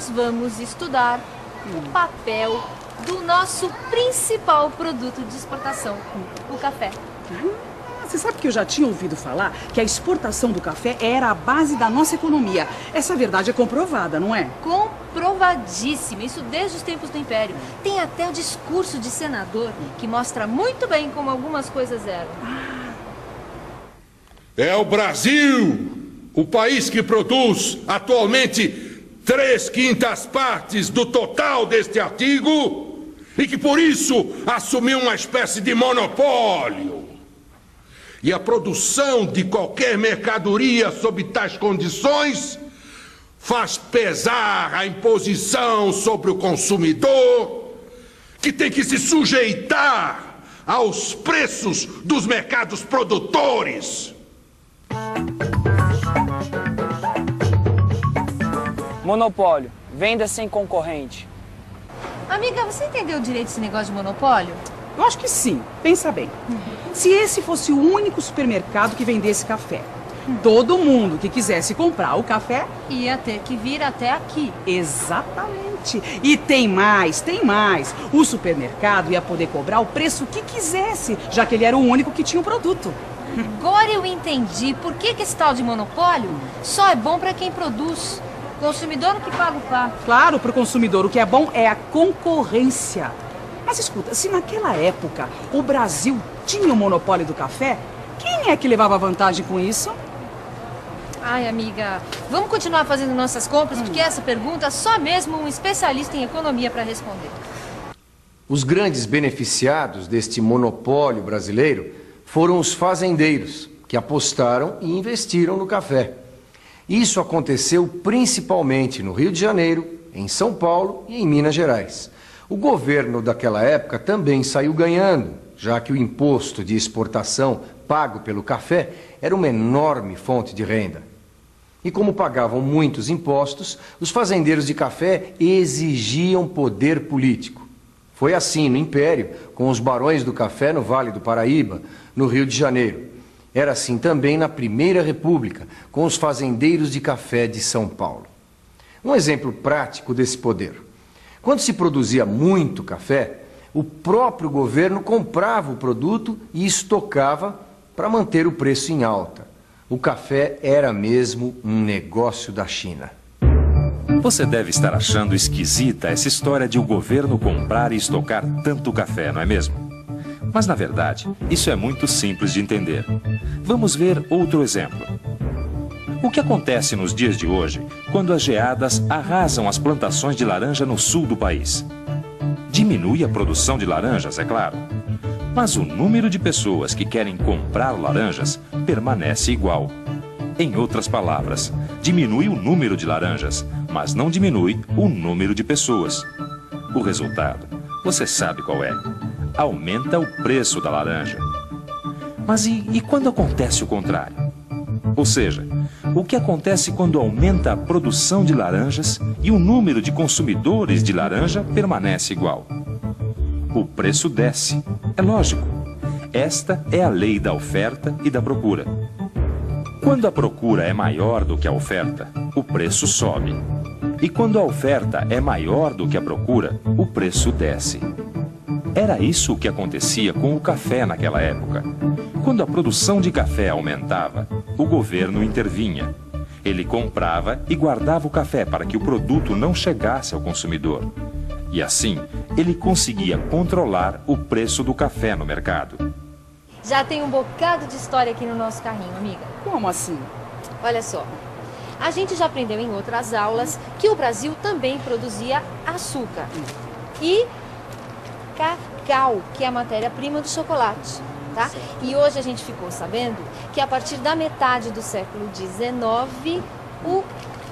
nós vamos estudar o papel do nosso principal produto de exportação, o café. Você sabe que eu já tinha ouvido falar que a exportação do café era a base da nossa economia. Essa verdade é comprovada, não é? Comprovadíssima, isso desde os tempos do Império. Tem até o discurso de senador que mostra muito bem como algumas coisas eram. É o Brasil, o país que produz atualmente 3/5 partes do total deste artigo e que por isso assumiu uma espécie de monopólio. E a produção de qualquer mercadoria sob tais condições faz pesar a imposição sobre o consumidor, que tem que se sujeitar aos preços dos mercados produtores. Monopólio, venda sem concorrente. Amiga, você entendeu direito esse negócio de monopólio? Eu acho que sim. Pensa bem. Se esse fosse o único supermercado que vendesse café, todo mundo que quisesse comprar o café ia ter que vir até aqui. Exatamente. E tem mais, tem mais. O supermercado ia poder cobrar o preço que quisesse, já que ele era o único que tinha o produto. Agora eu entendi por que esse tal de monopólio só é bom para quem produz. O consumidor que paga o pato. Claro, para o consumidor o que é bom é a concorrência. Mas escuta, se naquela época o Brasil tinha o monopólio do café, quem é que levava vantagem com isso? Ai, amiga, vamos continuar fazendo nossas compras, porque essa pergunta só mesmo um especialista em economia para responder. Os grandes beneficiados deste monopólio brasileiro foram os fazendeiros, que apostaram e investiram no café. Isso aconteceu principalmente no Rio de Janeiro, em São Paulo e em Minas Gerais. O governo daquela época também saiu ganhando, já que o imposto de exportação pago pelo café era uma enorme fonte de renda. E como pagavam muitos impostos, os fazendeiros de café exigiam poder político. Foi assim no Império, com os barões do café no Vale do Paraíba, no Rio de Janeiro. Era assim também na Primeira República, com os fazendeiros de café de São Paulo. Um exemplo prático desse poder. Quando se produzia muito café, o próprio governo comprava o produto e estocava para manter o preço em alta. O café era mesmo um negócio da China. Você deve estar achando esquisita essa história de o governo comprar e estocar tanto café, não é mesmo? Mas, na verdade, isso é muito simples de entender. Vamos ver outro exemplo. O que acontece nos dias de hoje quando as geadas arrasam as plantações de laranja no sul do país? Diminui a produção de laranjas, é claro. Mas o número de pessoas que querem comprar laranjas permanece igual. Em outras palavras, diminui o número de laranjas, mas não diminui o número de pessoas. O resultado, você sabe qual é. Aumenta o preço da laranja. Mas e quando acontece o contrário? Ou seja, o que acontece quando aumenta a produção de laranjas e o número de consumidores de laranja permanece igual? O preço desce. É lógico. Esta é a lei da oferta e da procura. Quando a procura é maior do que a oferta, o preço sobe. E quando a oferta é maior do que a procura, o preço desce. Era isso o que acontecia com o café naquela época. Quando a produção de café aumentava, o governo intervinha. Ele comprava e guardava o café para que o produto não chegasse ao consumidor. E assim, ele conseguia controlar o preço do café no mercado. Já tem um bocado de história aqui no nosso carrinho, amiga. Como assim? Olha só, a gente já aprendeu em outras aulas que o Brasil também produzia açúcar e cacau, que é a matéria-prima do chocolate, tá? E hoje a gente ficou sabendo que a partir da metade do século XIX, o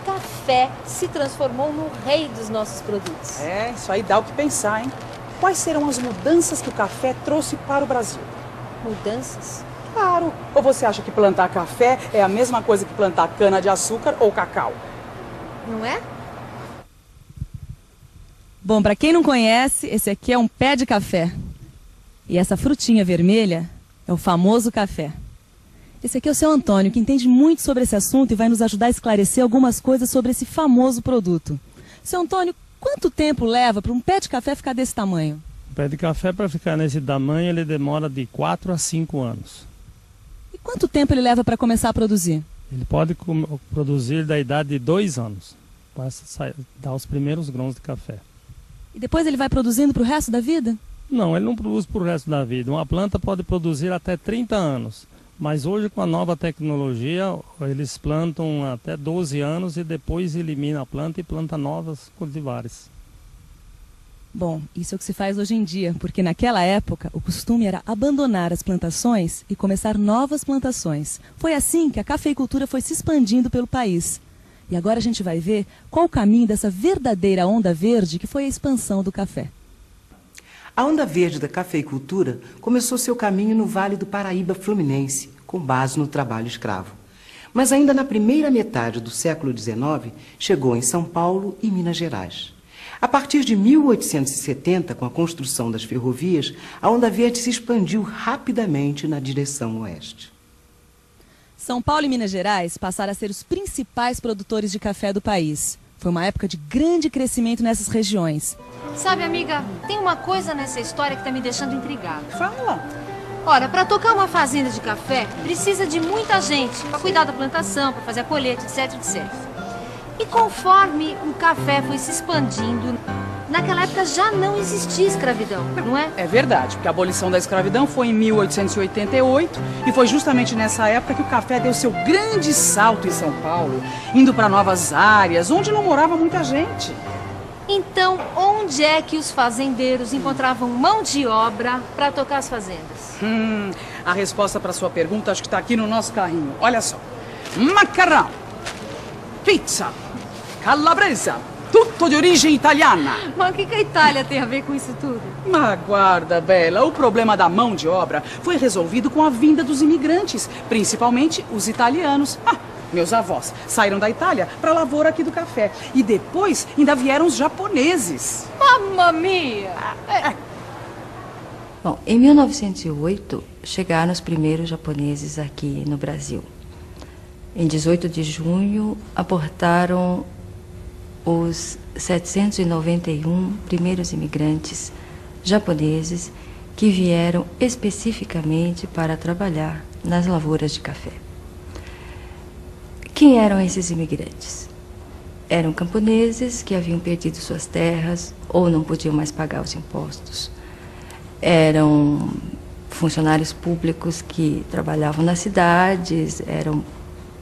café se transformou no rei dos nossos produtos. É, isso aí dá o que pensar, hein? Quais serão as mudanças que o café trouxe para o Brasil? Mudanças? Claro. Ou você acha que plantar café é a mesma coisa que plantar cana-de-açúcar ou cacau? Não é? Bom, para quem não conhece, esse aqui é um pé de café. E essa frutinha vermelha é o famoso café. Esse aqui é o seu Antônio, que entende muito sobre esse assunto e vai nos ajudar a esclarecer algumas coisas sobre esse famoso produto. Seu Antônio, quanto tempo leva para um pé de café ficar desse tamanho? O pé de café, para ficar nesse tamanho, ele demora de 4 a 5 anos. E quanto tempo ele leva para começar a produzir? Ele pode produzir da idade de 2 anos, para dar os primeiros grãos de café. E depois ele vai produzindo para o resto da vida? Não, ele não produz para o resto da vida. Uma planta pode produzir até 30 anos. Mas hoje, com a nova tecnologia, eles plantam até 12 anos e depois elimina a planta e planta novas cultivares. Bom, isso é o que se faz hoje em dia, porque naquela época o costume era abandonar as plantações e começar novas plantações. Foi assim que a cafeicultura foi se expandindo pelo país. E agora a gente vai ver qual o caminho dessa verdadeira onda verde que foi a expansão do café. A onda verde da cafeicultura começou seu caminho no Vale do Paraíba Fluminense, com base no trabalho escravo. Mas ainda na primeira metade do século XIX, chegou em São Paulo e Minas Gerais. A partir de 1870, com a construção das ferrovias, a onda verde se expandiu rapidamente na direção oeste. São Paulo e Minas Gerais passaram a ser os principais produtores de café do país. Foi uma época de grande crescimento nessas regiões. Sabe, amiga, tem uma coisa nessa história que está me deixando intrigada. Fala. Ora, para tocar uma fazenda de café, precisa de muita gente para cuidar da plantação, para fazer a colheita, etc, etc. E conforme o café foi se expandindo, naquela época já não existia escravidão, não é? É verdade, porque a abolição da escravidão foi em 1888 e foi justamente nessa época que o café deu seu grande salto em São Paulo, indo para novas áreas, onde não morava muita gente. Então, onde é que os fazendeiros encontravam mão de obra para tocar as fazendas? A resposta para sua pergunta acho que está aqui no nosso carrinho. Olha só. Macarrão, pizza, calabresa, tudo de origem italiana. Mas o que a Itália tem a ver com isso tudo? Mas guarda, Bela, o problema da mão de obra foi resolvido com a vinda dos imigrantes, principalmente os italianos. Meus avós saíram da Itália para a lavoura aqui do café. E depois ainda vieram os japoneses. Mamma mia! Bom, em 1908 chegaram os primeiros japoneses aqui no Brasil. Em 18 de junho aportaram os 791 primeiros imigrantes japoneses que vieram especificamente para trabalhar nas lavouras de café. Quem eram esses imigrantes? Eram camponeses que haviam perdido suas terras ou não podiam mais pagar os impostos. Eram funcionários públicos que trabalhavam nas cidades, eram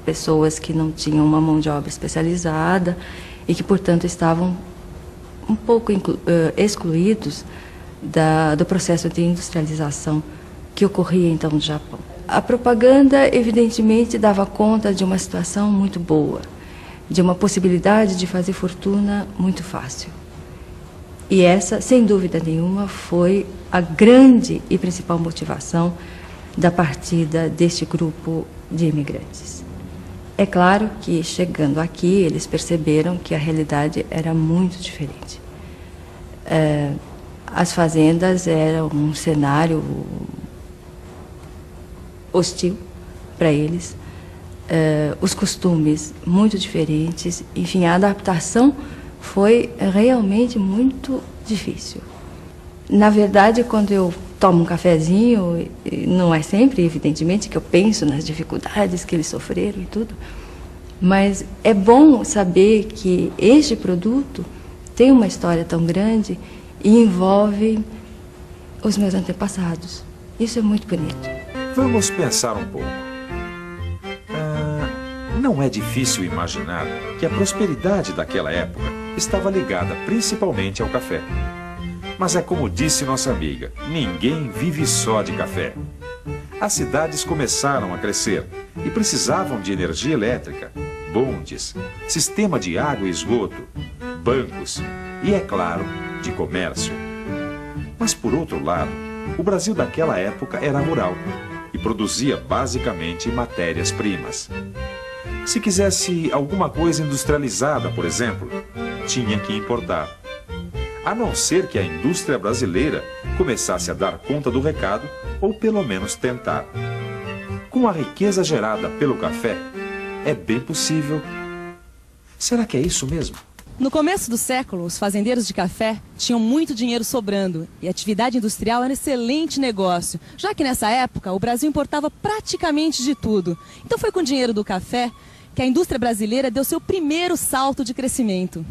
pessoas que não tinham uma mão de obra especializada e que, portanto, estavam um pouco excluídos do processo de industrialização que ocorria então no Japão. A propaganda, evidentemente, dava conta de uma situação muito boa, de uma possibilidade de fazer fortuna muito fácil. E essa, sem dúvida nenhuma, foi a grande e principal motivação da partida deste grupo de imigrantes. É claro que, chegando aqui, eles perceberam que a realidade era muito diferente. As fazendas eram um cenário hostil para eles, os costumes muito diferentes, enfim, a adaptação foi realmente muito difícil. Na verdade, quando eu tomo um cafezinho, não é sempre, evidentemente, que eu penso nas dificuldades que eles sofreram e tudo, mas é bom saber que este produto tem uma história tão grande e envolve os meus antepassados. Isso é muito bonito. Vamos pensar um pouco. Não é difícil imaginar que a prosperidade daquela época estava ligada principalmente ao café. Mas é como disse nossa amiga, ninguém vive só de café. As cidades começaram a crescer e precisavam de energia elétrica, bondes, sistema de água e esgoto, bancos e, é claro, de comércio. Mas, por outro lado, o Brasil daquela época era rural e produzia basicamente matérias-primas. Se quisesse alguma coisa industrializada, por exemplo, tinha que importar. A não ser que a indústria brasileira começasse a dar conta do recado, ou pelo menos tentar. Com a riqueza gerada pelo café, é bem possível. Será que é isso mesmo? No começo do século, os fazendeiros de café tinham muito dinheiro sobrando e a atividade industrial era um excelente negócio, já que nessa época o Brasil importava praticamente de tudo. Então foi com o dinheiro do café que a indústria brasileira deu seu primeiro salto de crescimento.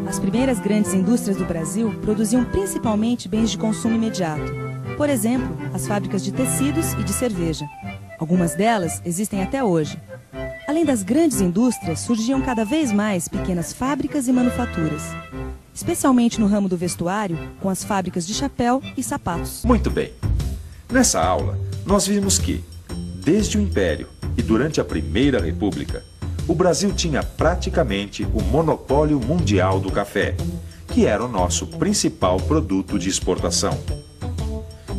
As primeiras grandes indústrias do Brasil produziam principalmente bens de consumo imediato. Por exemplo, as fábricas de tecidos e de cerveja. Algumas delas existem até hoje. Além das grandes indústrias, surgiam cada vez mais pequenas fábricas e manufaturas, especialmente no ramo do vestuário, com as fábricas de chapéu e sapatos. Muito bem. Nessa aula, nós vimos que, desde o Império e durante a Primeira República, o Brasil tinha praticamente o monopólio mundial do café, que era o nosso principal produto de exportação.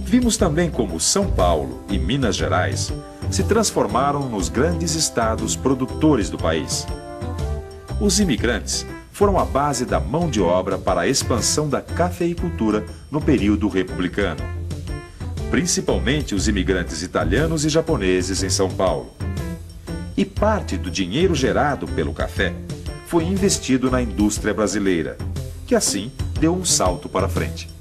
Vimos também como São Paulo e Minas Gerais se transformaram nos grandes estados produtores do país. Os imigrantes foram a base da mão de obra para a expansão da cafeicultura no período republicano, principalmente os imigrantes italianos e japoneses em São Paulo. E parte do dinheiro gerado pelo café foi investido na indústria brasileira, que assim deu um salto para frente.